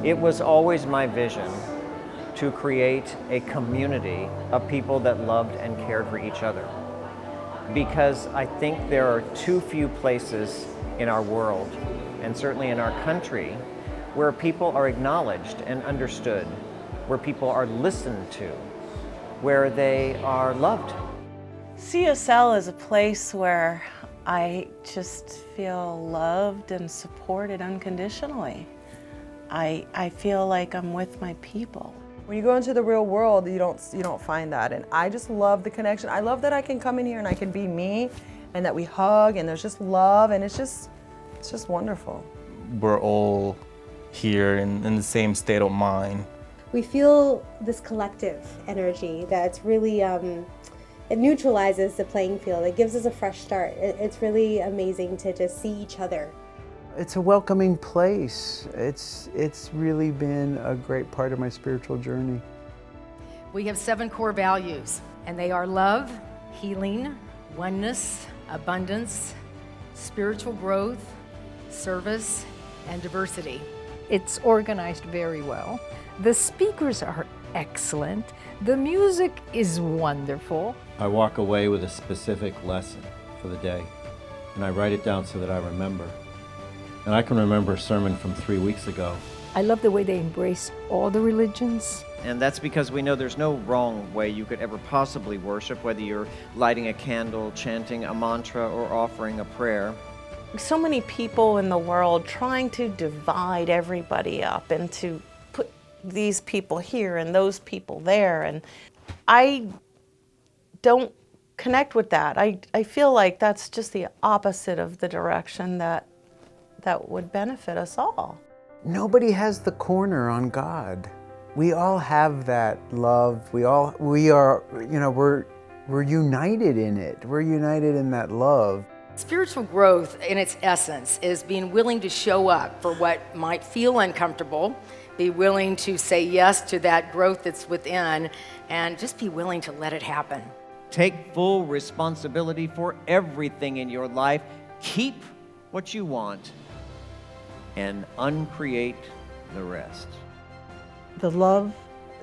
It was always my vision to create a community of people that loved and cared for each other. Because I think there are too few places in our world, and certainly in our country, where people are acknowledged and understood, where people are listened to, where they are loved. CSL is a place where I just feel loved and supported unconditionally. I feel like I'm with my people. When you go into the real world, you don't find that, and I just love the connection. I love that I can come in here and I can be me, and that we hug, and there's just love, and it's just wonderful. We're all here in the same state of mind. We feel this collective energy that's really, it neutralizes the playing field. It gives us a fresh start. It's really amazing to just see each other. It's a welcoming place. It's really been a great part of my spiritual journey. We have 7 core values, and they are love, healing, oneness, abundance, spiritual growth, service, and diversity. It's organized very well. The speakers are excellent. The music is wonderful. I walk away with a specific lesson for the day, and I write it down so that I remember. And I can remember a sermon from 3 weeks ago. I love the way they embrace all the religions. And that's because we know there's no wrong way you could ever possibly worship, whether you're lighting a candle, chanting a mantra, or offering a prayer. So many people in the world trying to divide everybody up and to put these people here and those people there, and I don't connect with that. I feel like that's just the opposite of the direction that would benefit us all. Nobody has the corner on God. We all have that love. We are, we're united in it. We're united in that love. Spiritual growth, in its essence, is being willing to show up for what might feel uncomfortable, be willing to say yes to that growth that's within, and just be willing to let it happen. Take full responsibility for everything in your life. Keep what you want and uncreate the rest. The love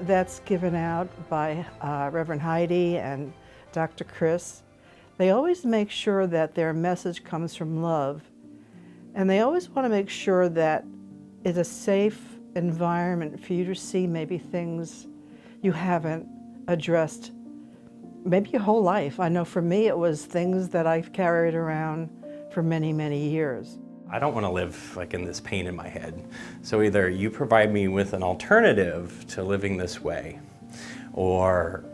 that's given out by Reverend Heidi and Dr. Chris, they always make sure that their message comes from love, and they always want to make sure that it's a safe environment for you to see maybe things you haven't addressed maybe your whole life. I know for me it was things that I've carried around for many, many years. I don't want to live like in this pain in my head. So either you provide me with an alternative to living this way, or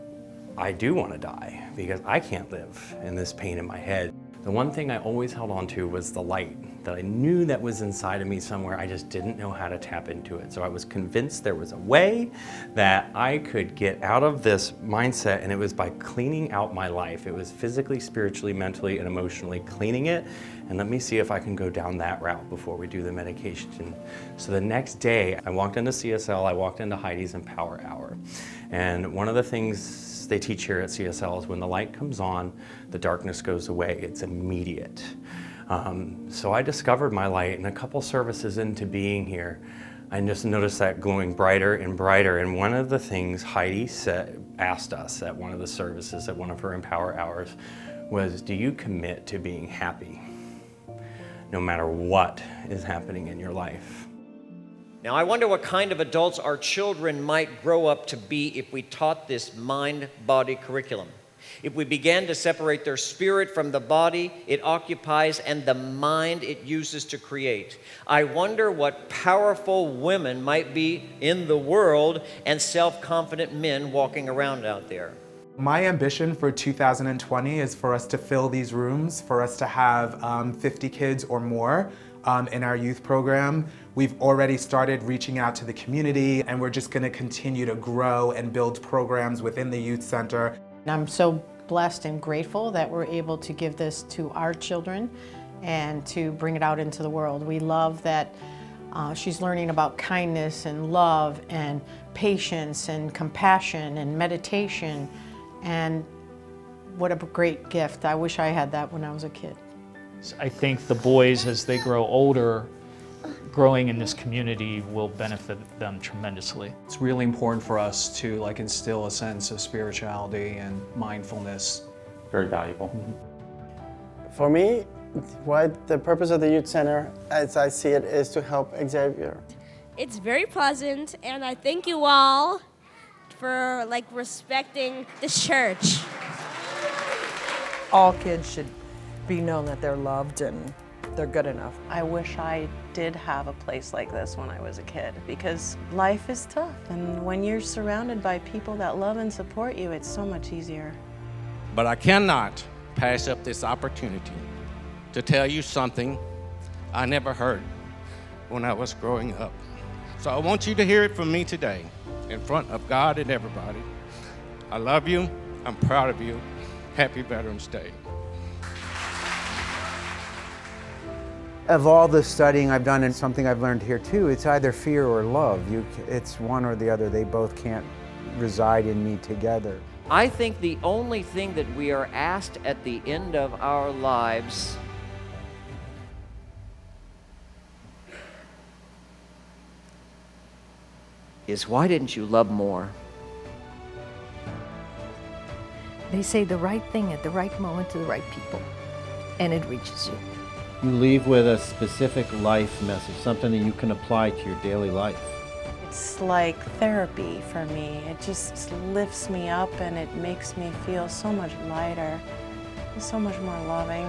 I do want to die because I can't live in this pain in my head. The one thing I always held on to was the light that I knew that was inside of me somewhere. I just didn't know how to tap into it. So I was convinced there was a way that I could get out of this mindset, and it was by cleaning out my life. It was physically, spiritually, mentally, and emotionally cleaning it. And let me see if I can go down that route before we do the medication. So the next day, I walked into CSL, I walked into Heidi's Empower Hour. And one of the things they teach here at CSL is when the light comes on, the darkness goes away. It's immediate. So I discovered my light, and a couple services into being here, I just noticed that glowing brighter and brighter. And one of the things Heidi asked us at one of the services at one of her Empower Hours was, do you commit to being happy no matter what is happening in your life? Now, I wonder what kind of adults our children might grow up to be if we taught this mind-body curriculum. If we began to separate their spirit from the body it occupies and the mind it uses to create. I wonder what powerful women might be in the world and self-confident men walking around out there. My ambition for 2020 is for us to fill these rooms, for us to have 50 kids or more in our youth program. We've already started reaching out to the community, and we're just going to continue to grow and build programs within the youth center. I'm so blessed and grateful that we're able to give this to our children and to bring it out into the world. We love that she's learning about kindness and love and patience and compassion and meditation, and what a great gift. I wish I had that when I was a kid. I think the boys, as they grow older, growing in this community will benefit them tremendously. It's really important for us to instill a sense of spirituality and mindfulness. Very valuable. For me, what the purpose of the Youth Center, as I see it, is to help Xavier. It's very pleasant, and I thank you all for respecting the church. All kids should be known that they're loved and they're good enough. I wish I did have a place like this when I was a kid, because life is tough, and when you're surrounded by people that love and support you, it's so much easier. But I cannot pass up this opportunity to tell you something I never heard when I was growing up. So I want you to hear it from me today, in front of God and everybody. I love you. I'm proud of you. Happy Veterans Day. Of all the studying I've done, and something I've learned here too, it's either fear or love. It's one or the other. They both can't reside in me together. I think the only thing that we are asked at the end of our lives is, why didn't you love more? They say the right thing at the right moment to the right people, and it reaches you. You leave with a specific life message, something that you can apply to your daily life. It's like therapy for me. It just lifts me up and it makes me feel so much lighter, so much more loving.